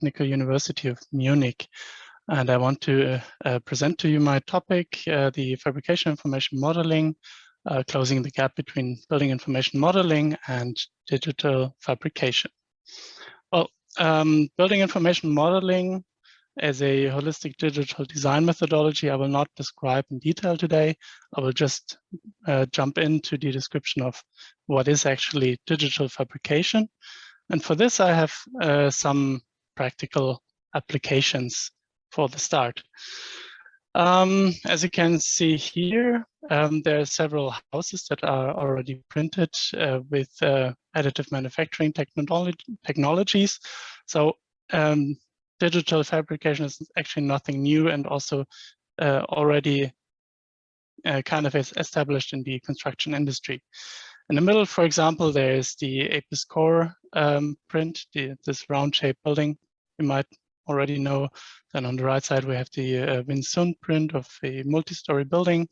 Technical University of Munich. And I want to present to you my topic, the fabrication information modeling, closing the gap between building information modeling and digital fabrication. Well, building information modeling as a holistic digital design methodology, I will not describe in detail today. I will just jump into the description of what is actually digital fabrication. And for this, I have some practical applications for the start. As you can see here, there are several houses that are already printed with additive manufacturing technologies. So digital fabrication is actually nothing new and also already kind of is established in the construction industry. In the middle, for example, there is the Apis core print, this round-shaped building you might already know. Then on the right side, we have the Winsun print of a multi-story building.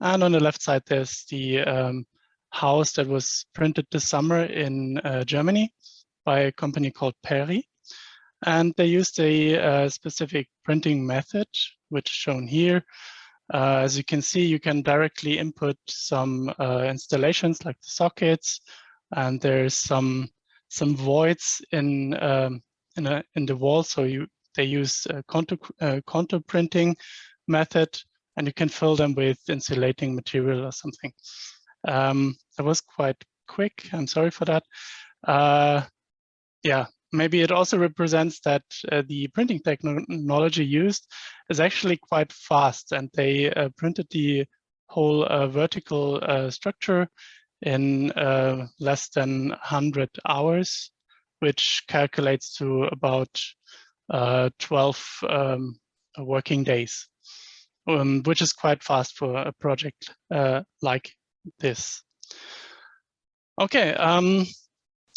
And on the left side, there's the house that was printed this summer in Germany by a company called Peri. And they used a specific printing method, which is shown here. As you can see, you can directly input some installations like the sockets, and there's some voids in the wall. So they use a contour printing method, and you can fill them with insulating material or something. That was quite quick. I'm sorry for that. Yeah. Maybe it also represents that the printing technology used is actually quite fast, and they printed the whole vertical structure in less than 100 hours, which calculates to about 12 working days, which is quite fast for a project like this. Okay.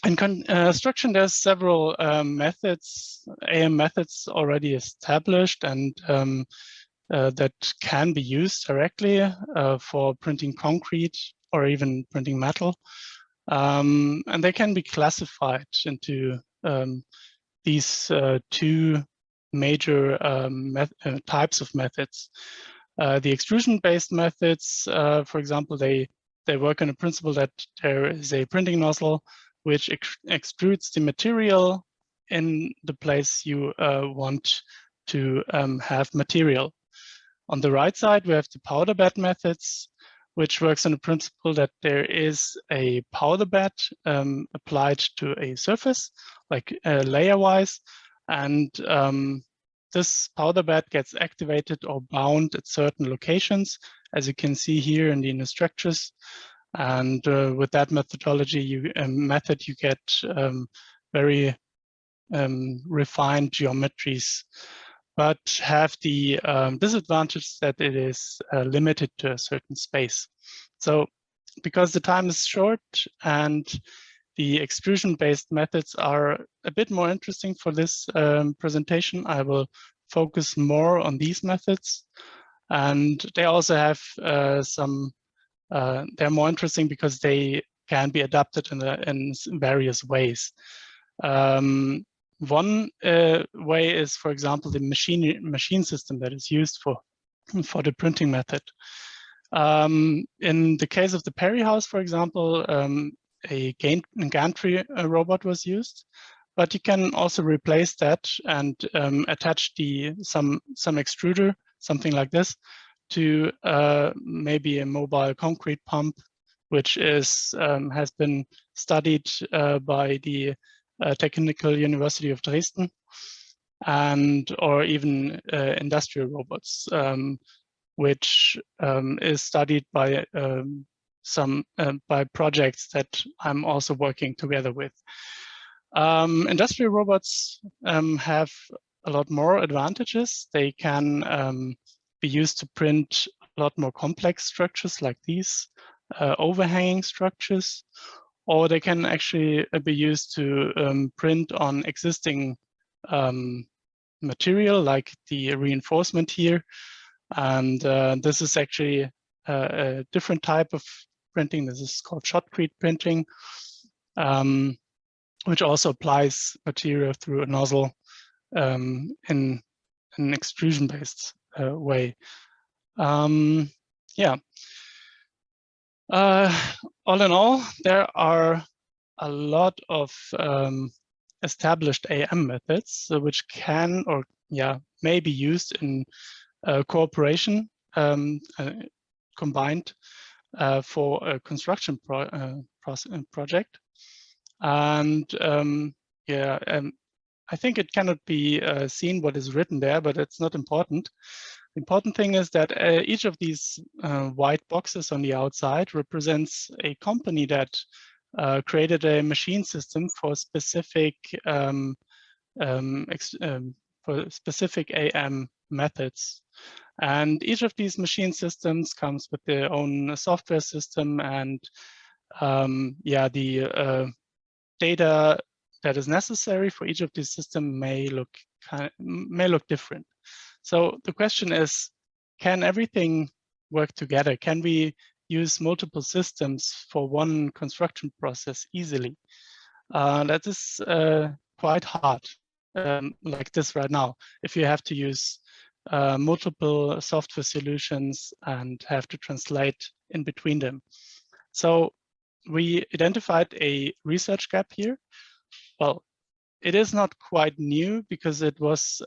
In construction, there's several methods, AM methods already established and that can be used directly for printing concrete or even printing metal. And they can be classified into these two major types of methods. The extrusion-based methods, for example, they work on a principle that there is a printing nozzle which extrudes the material in the place you want to have material. On the right side, we have the powder bed methods, which works on the principle that there is a powder bed applied to a surface, like layer-wise, and this powder bed gets activated or bound at certain locations, as you can see here in the instructions. And with that methodology, you get very refined geometries, but have the disadvantage that it is limited to a certain space. So because the time is short and the extrusion-based methods are a bit more interesting for this presentation, I will focus more on these methods. And they also have they're more interesting because they can be adapted in various ways. One way is, for example, the machine system that is used for the printing method. In the case of the Peri house, for example, a gantry robot was used, but you can also replace that and attach some extruder, something like this, to maybe a mobile concrete pump, which is has been studied by the Technical University of Dresden, and or even industrial robots, which is studied by by projects that I'm also working together with. Industrial robots have a lot more advantages. They can be used to print a lot more complex structures like these overhanging structures, or they can actually be used to print on existing material like the reinforcement here. And this is actually a different type of printing. This is called shotcrete printing, which also applies material through a nozzle in an extrusion-based way. Yeah. All in all, there are a lot of established AM methods which can or may be used in cooperation combined for a construction project. And I think it cannot be seen what is written there, but it's not important. The important thing is that each of these white boxes on the outside represents a company that created a machine system for specific AM methods. And each of these machine systems comes with their own software system, and the data that is necessary for each of these systems may look different. So the question is, can everything work together? Can we use multiple systems for one construction process easily? That is quite hard, like this right now. If you have to use multiple software solutions and have to translate in between them. So we identified a research gap here. Well, it is not quite new because it was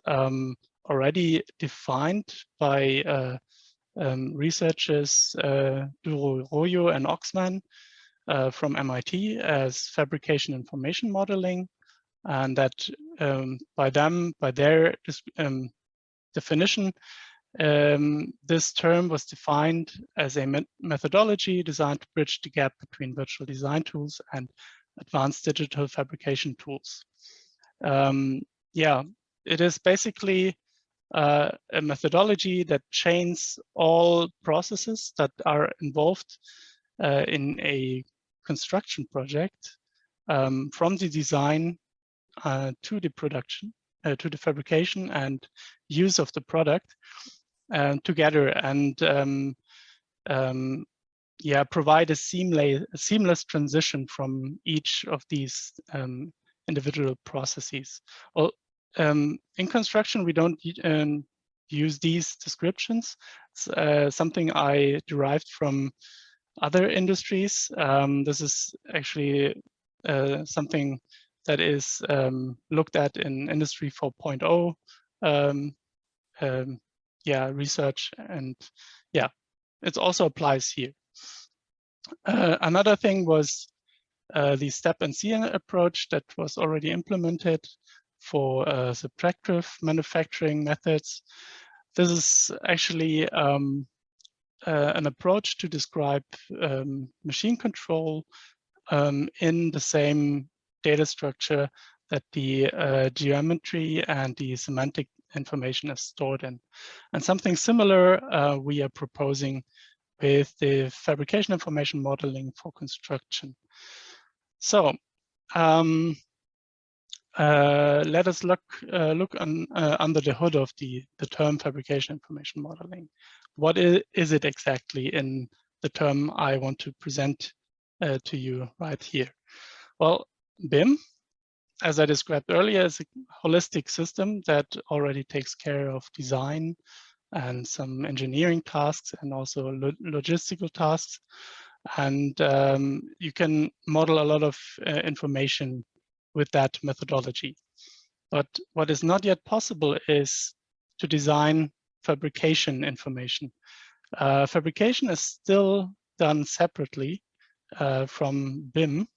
already defined by researchers Royo and Oxman from MIT as fabrication information modeling, and that by their definition, this term was defined as a methodology designed to bridge the gap between virtual design tools and advanced digital fabrication tools. It is basically a methodology that chains all processes that are involved in a construction project from the design to the production, to the fabrication and use of the product together, and provide a seamless transition from each of these individual processes. Well, in construction, we don't use these descriptions. It's something I derived from other industries. This is actually something that is looked at in Industry 4.0 research, and it also applies here. Another thing was the step and see approach that was already implemented for subtractive manufacturing methods. This is actually an approach to describe machine control in the same data structure that the geometry and the semantic information is stored in. And something similar we are proposing with the fabrication information modeling for construction. So let us look under the hood of the term fabrication information modeling. What is it exactly in the term I want to present to you right here? Well, BIM, as I described earlier, is a holistic system that already takes care of design and some engineering tasks and also logistical tasks. And you can model a lot of information with that methodology. But what is not yet possible is to design fabrication information. Fabrication is still done separately from BIM,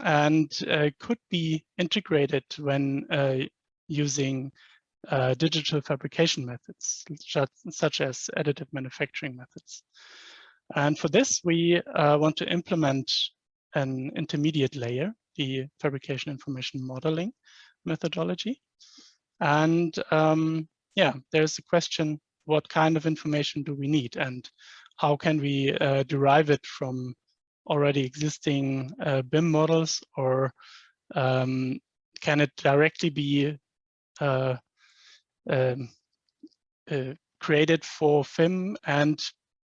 and could be integrated when using digital fabrication methods, such as additive manufacturing methods. And for this, we want to implement an intermediate layer, the fabrication information modeling methodology. And there's a question, what kind of information do we need, and how can we derive it from already existing BIM models, or can it directly be created for FIM and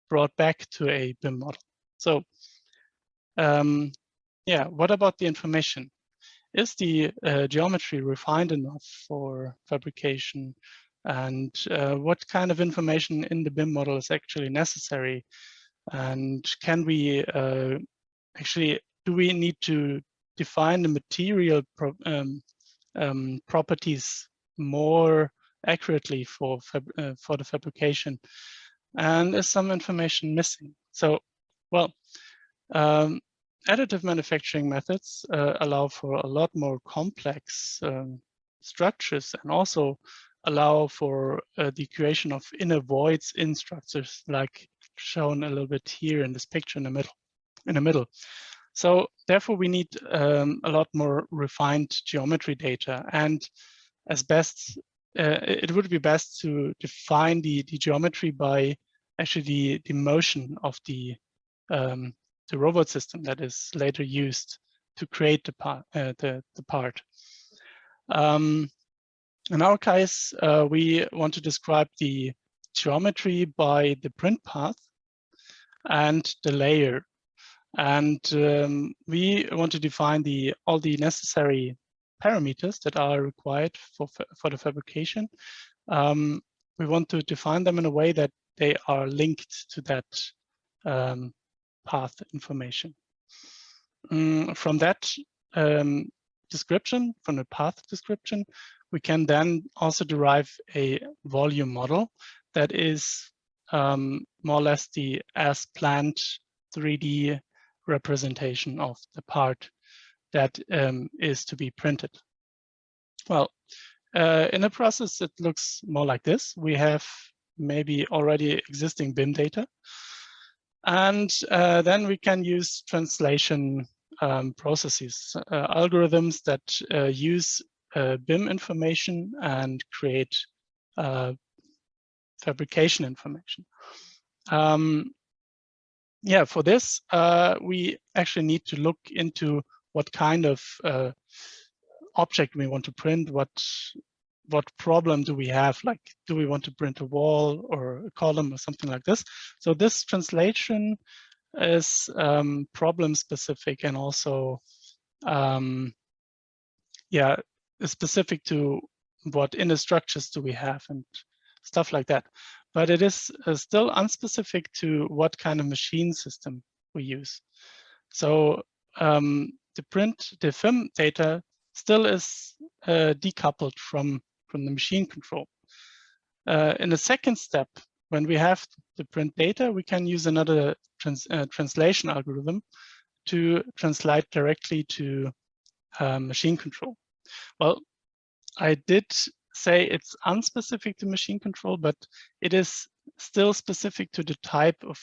brought back to a BIM model? So what about the information? is the geometry refined enough for fabrication, and what kind of information in the BIM model is actually necessary, and can we actually, do we need to define the material properties more accurately for the fabrication, and is some information missing? So, well, additive manufacturing methods allow for a lot more complex structures, and also allow for the creation of inner voids in structures, like shown a little bit here in this picture in the middle. So therefore, we need a lot more refined geometry data, and as best, it would be best to define the geometry by actually the motion of the robot system that is later used to create the part. In our case, we want to describe the geometry by the print path and the layer. And we want to define all the necessary parameters that are required for the fabrication. We want to define them in a way that they are linked to that path information. From that description, from the path description, we can then also derive a volume model that is more or less the as planned 3D representation of the part that is to be printed. Well, in the process, it looks more like this. We have maybe already existing BIM data, and then we can use translation processes, algorithms that use BIM information and create fabrication information. Yeah, for this, we actually need to look into what kind of object we want to print, what problem do we have, like do we want to print a wall or a column or something like this. So this translation is problem specific, and also yeah, specific to what inner structures do we have and stuff like that. But it is still unspecific to what kind of machine system we use. So the film data still is decoupled from the machine control. In the second step, when we have the print data, we can use another translation algorithm to translate directly to machine control. Well, I did say it's unspecific to machine control, but it is still specific to the type of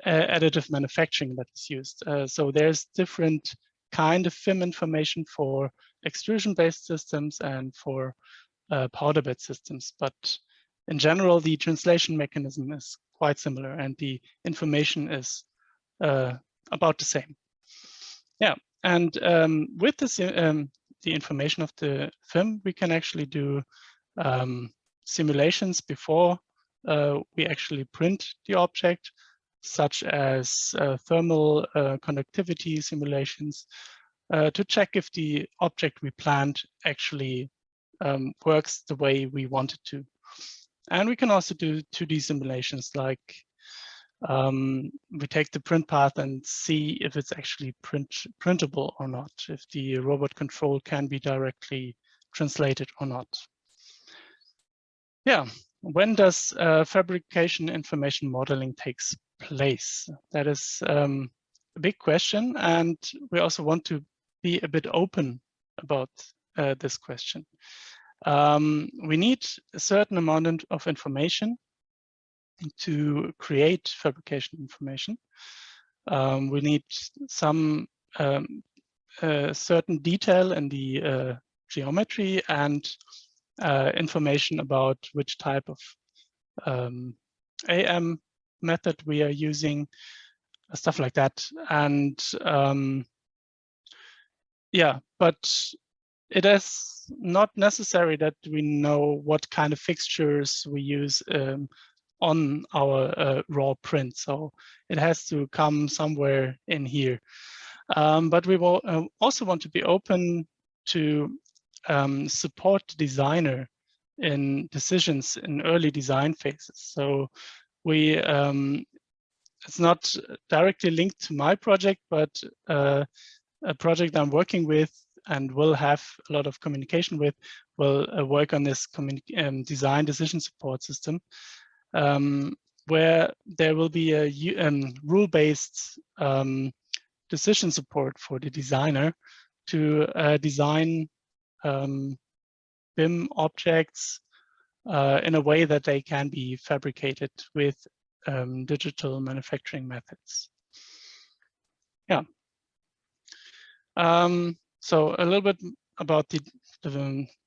additive manufacturing that is used. So there's different kind of film information for extrusion-based systems and for powder bed systems. But in general, the translation mechanism is quite similar, and the information is about the same. Yeah, and with this, the information of the film, we can actually do simulations before we actually print the object, such as thermal conductivity simulations, to check if the object we planned actually works the way we want it to. And we can also do 2D simulations, like we take the print path and see if it's actually printable or not, if the robot control can be directly translated or not. Yeah, when does fabrication information modeling takes place? That is a big question, and we also want to be a bit open about this question. We need a certain amount of information to create fabrication information. We need some certain detail in the geometry and information about which type of AM method we are using, stuff like that. And yeah, but it is not necessary that we know what kind of fixtures we use on our raw print. So it has to come somewhere in here. But we will also want to be open to support the designer in decisions in early design phases. So we it's not directly linked to my project, but a project I'm working with and will have a lot of communication with will work on this design decision support system, where there will be a rule-based decision support for the designer to design BIM objects in a way that they can be fabricated with digital manufacturing methods. Yeah. So a little bit about the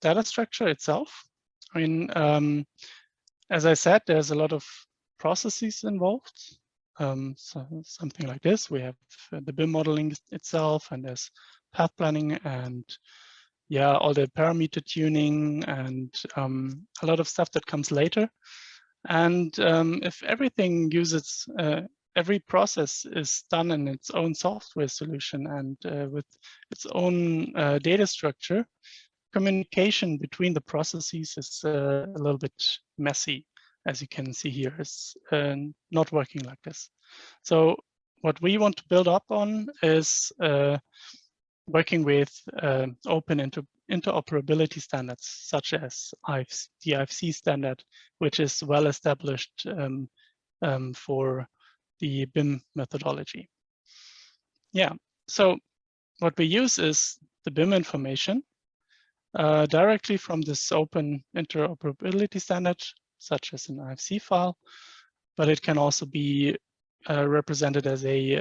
data structure itself. I mean, as I said, there's a lot of processes involved. So something like this. We have the BIM modeling itself, and there's path planning, and yeah, all the parameter tuning, and a lot of stuff that comes later. And if everything uses, every process is done in its own software solution and with its own data structure, communication between the processes is a little bit messy, as you can see here. It's not working like this. So what we want to build up on is working with open interoperability standards, such as the IFC standard, which is well established for the BIM methodology. Yeah, so what we use is the BIM information directly from this open interoperability standard, such as an IFC file, but it can also be represented as a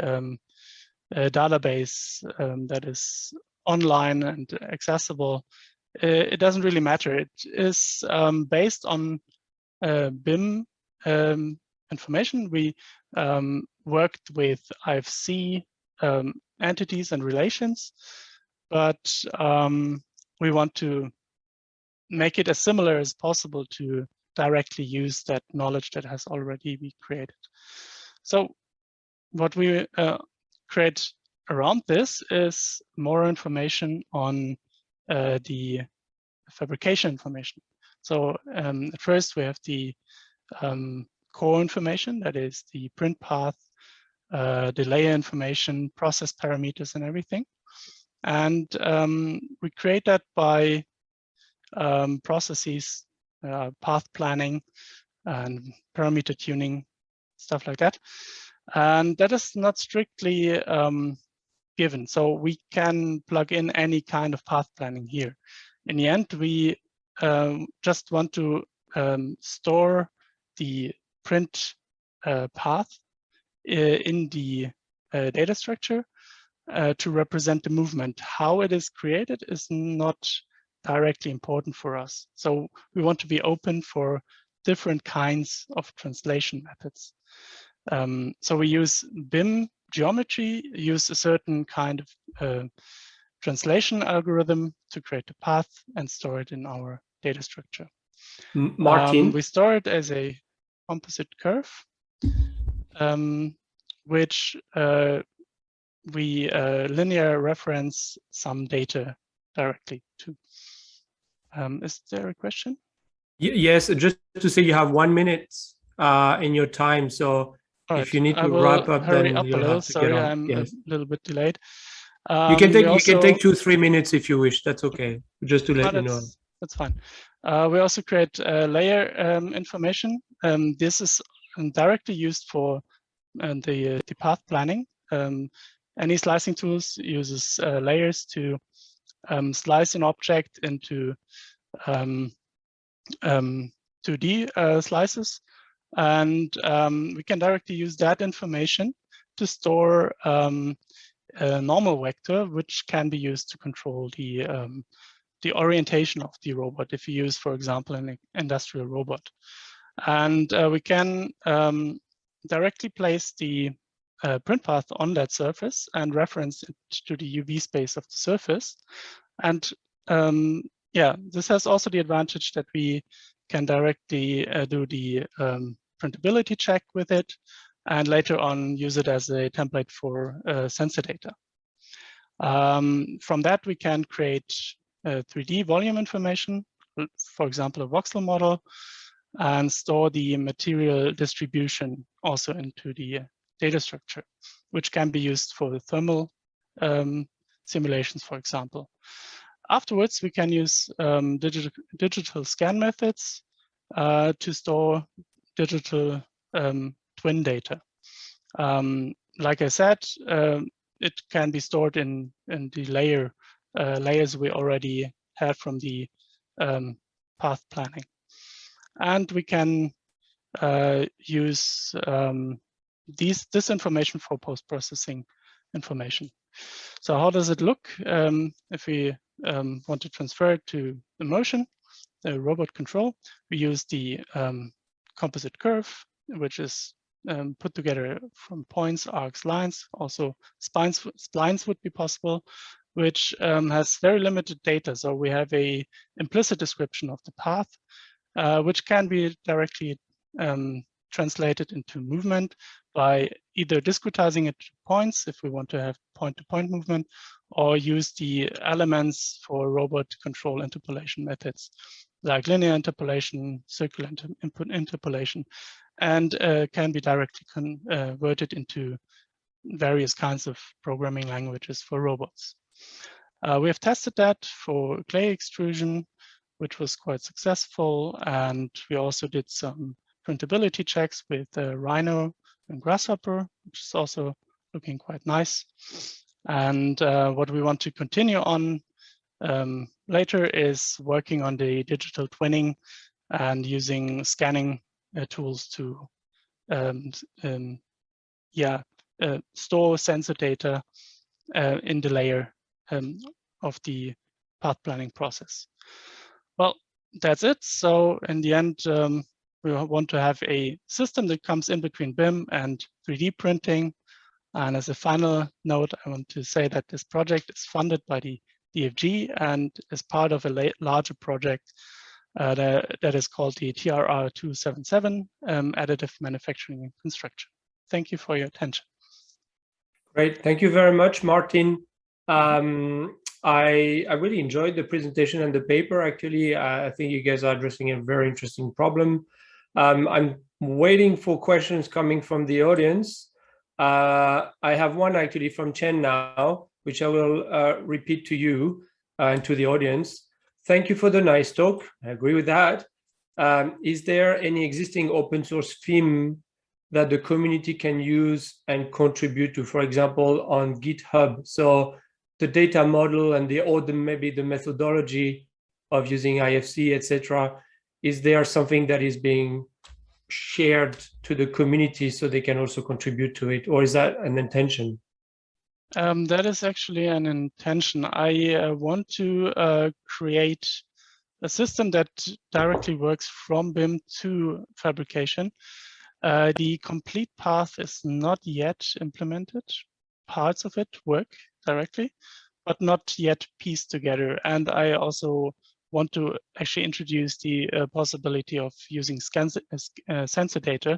database that is online and accessible. It doesn't really matter. It is based on BIM information. We worked with IFC entities and relations, but we want to make it as similar as possible to directly use that knowledge that has already been created. So what we create around this is more information on the fabrication information. So at first we have the core information, that is the print path, the layer information, process parameters and everything. And we create that by processes, path planning and parameter tuning, stuff like that. And that is not strictly given. So we can plug in any kind of path planning here. In the end, we just want to store the print path in the data structure to represent the movement. How it is created is not directly important for us. So we want to be open for different kinds of translation methods. So we use BIM geometry, use a certain kind of translation algorithm to create a path and store it in our data structure. Martin? We store it as a composite curve, which we linear reference some data directly to. Is there a question? Yes, just to say you have 1 minute in your time. So if you need to wrap up, then you'll have to get on. I'm a little bit delayed. You can take 2-3 minutes if you wish. That's okay. Just to let you know. That's fine. We also create layer information. This is directly used for the path planning. Any slicing tools uses layers to slice an object into 2D slices, and we can directly use that information to store a normal vector, which can be used to control the orientation of the robot if you use, for example, an industrial robot. And we can directly place the print path on that surface and reference it to the UV space of the surface. And yeah, this has also the advantage that we can directly do the printability check with it, and later on use it as a template for sensor data. From that, we can create 3D volume information, for example, a voxel model, and store the material distribution also into the data structure, which can be used for the thermal simulations, for example. Afterwards, we can use digital scan methods to store digital twin data. Like I said, it can be stored in the layers we already had from the path planning. And we can use this information for post-processing information. So how does it look if we want to transfer it to the motion, the robot control? We use the composite curve, which is put together from points, arcs, lines. Also, splines would be possible, which has very limited data. So we have a implicit description of the path, which can be directly translated into movement by either discretizing it to points if we want to have point-to-point movement, or use the elements for robot control interpolation methods like linear interpolation, circular interpolation, and can be directly converted into various kinds of programming languages for robots. We have tested that for clay extrusion, which was quite successful, and we also did some printability checks with Rhino and Grasshopper, which is also looking quite nice. And what we want to continue on later is working on the digital twinning and using scanning tools to store sensor data in the layer of the path planning process. Well, that's it. So in the end, we want to have a system that comes in between BIM and 3D printing. And as a final note, I want to say that this project is funded by the DFG and is part of a larger project that is called the TRR 277, Additive Manufacturing and Construction. Thank you for your attention. Great, thank you very much, Martin. I really enjoyed the presentation and the paper. Actually, I think you guys are addressing a very interesting problem. I'm waiting for questions coming from the audience. I have one actually from Chen now, which I will repeat to you and to the audience. Thank you for the nice talk. I agree with that. Is there any existing open source theme that the community can use and contribute to, for example, on GitHub? So the data model and maybe the methodology of using IFC, etc. Is there something that is being shared to the community so they can also contribute to it, or is that an intention? That is actually an intention. I want to create a system that directly works from BIM to fabrication. The complete path is not yet implemented. Parts of it work directly, but not yet pieced together. And I also want to actually introduce the possibility of using sensor data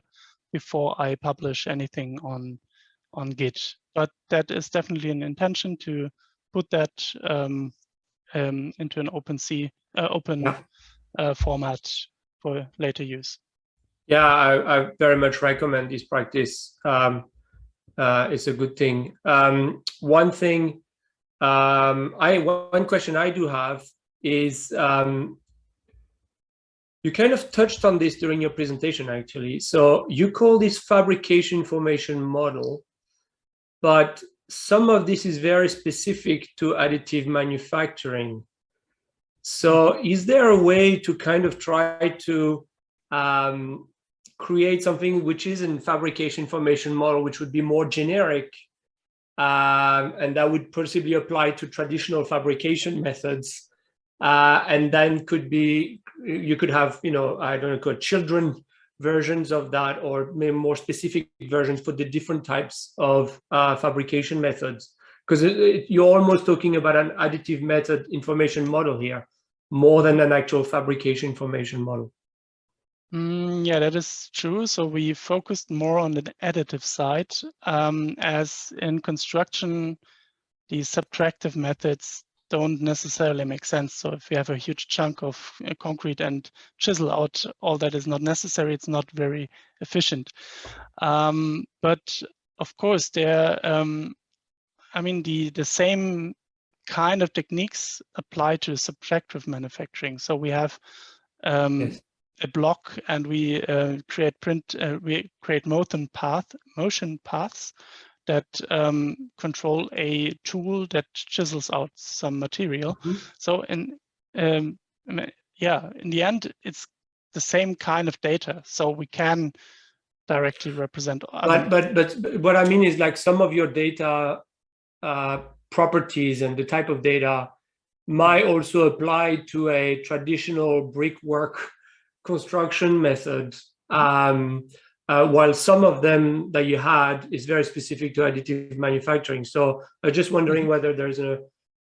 before I publish anything on Git. But that is definitely an intention to put that into an open format for later use. Yeah, I very much recommend this practice. It's a good thing. One question I do have is, you kind of touched on this during your presentation, actually. So you call this fabrication information model, but some of this is very specific to additive manufacturing. So is there a way to kind of try to create something which is in fabrication information model, which would be more generic, and that would possibly apply to traditional fabrication methods, and then you could have, I don't know, children versions of that, or maybe more specific versions for the different types of fabrication methods, because you're almost talking about an additive method information model here, more than an actual fabrication information model. Yeah, that is true. So we focused more on the additive side, as in construction, these subtractive methods don't necessarily make sense. So if you have a huge chunk of concrete and chisel out all that is not necessary, it's not very efficient. But of course, I mean, the same kind of techniques apply to subtractive manufacturing. So we have Yes. a block, and we create motion paths that control a tool that chisels out some material. So in yeah, in the end, it's the same kind of data. So we can directly represent. But what I mean is, like, some of your data properties and the type of data might also apply to a traditional brickwork construction method, while some of them that you had is very specific to additive manufacturing. So I'm just wondering whether there's